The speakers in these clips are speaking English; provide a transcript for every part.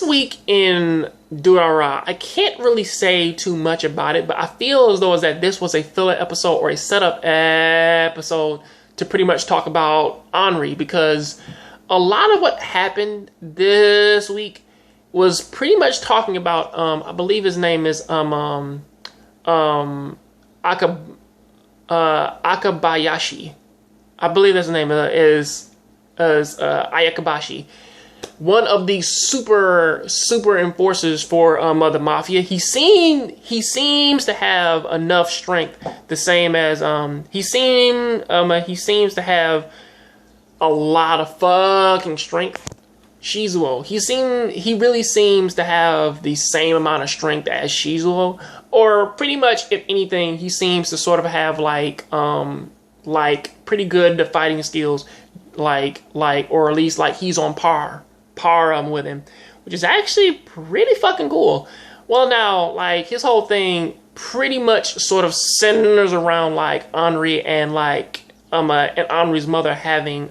week in Durarara, I can't really say too much about it, but I feel as though this was a filler episode or a setup episode to pretty much talk about Henri, because a lot of what happened this week was pretty much talking about I believe his name is Akabayashi. I believe his name is Ayakabashi. One of the super enforcers for the mafia. He seems to have enough strength, the same as he seems to have a lot of fucking strength. Shizuo. He really seems to have the same amount of strength as Shizuo, or pretty much, if anything, he seems to sort of have like pretty good fighting skills, or at least like he's on par with him, which is actually pretty fucking cool. Well, now, like, his whole thing pretty much sort of centers around like Henri and and Henri's mother having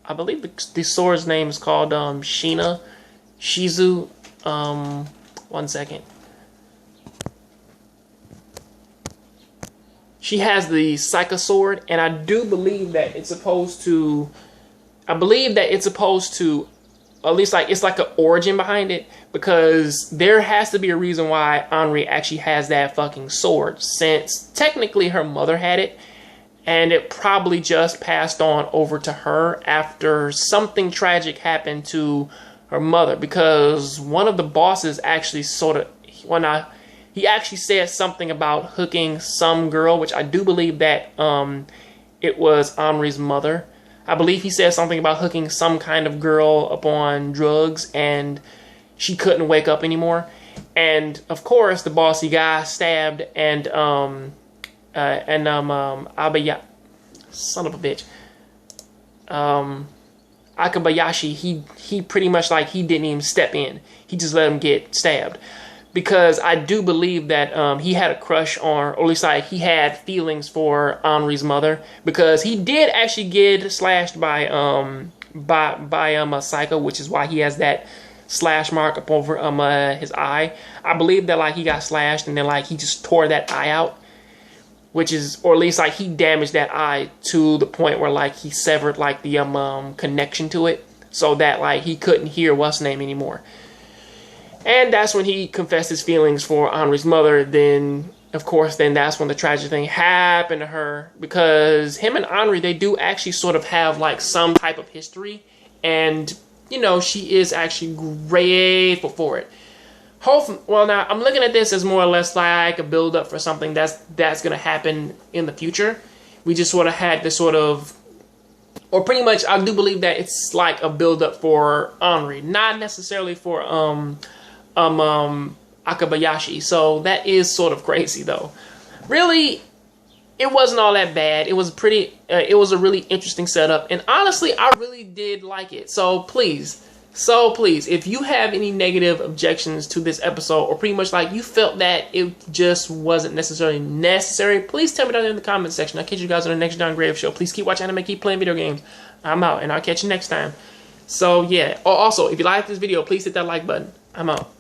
I believe the sword's name is called Shizu. One second. She has the Psycho Sword, and I do believe that it's supposed to. I believe that it's supposed to, at least like it's like an origin behind it, because there has to be a reason why Henri actually has that fucking sword, since technically her mother had it, and it probably just passed on over to her after something tragic happened to her mother, because one of the bosses actually he actually said something about hooking some girl, which I do believe that it was Henri's mother. I believe he said something about hooking some kind of girl up on drugs, and she couldn't wake up anymore. And of course, the bossy guy stabbed, and Abaya, son of a bitch, Akabayashi, he pretty much like he didn't even step in. He just let him get stabbed. Because I do believe that he had a crush on, or at least like he had feelings for Henri's mother, because he did actually get slashed by a Psycho, which is why he has that slash mark up over his eye. I believe that like he got slashed and then like he just tore that eye out, which is, or at least like he damaged that eye to the point where like he severed like the connection to it, so that like he couldn't hear what's name anymore. And that's when he confessed his feelings for Henri's mother. Then, of course, that's when the tragic thing happened to her. Because him and Henri, they do actually sort of have, like, some type of history. And, you know, she is actually grateful for it. Well, now, I'm looking at this as more or less like a build-up for something that's going to happen in the future. We just sort of had this sort of... Or pretty much, I do believe that it's like a build-up for Henri. Not necessarily for... Akabayashi. So that is sort of crazy, though. Really, it wasn't all that bad. It was it was a really interesting setup, and honestly, I really did like it. So please, if you have any negative objections to this episode, or pretty much like you felt that it just wasn't necessarily necessary, please tell me down in the comment section. I'll catch you guys on the next Jongravesshow. Please keep watching anime, keep playing video games. I'm out, and I'll catch you next time. So yeah. Oh, also, if you like this video, please hit that like button. I'm out.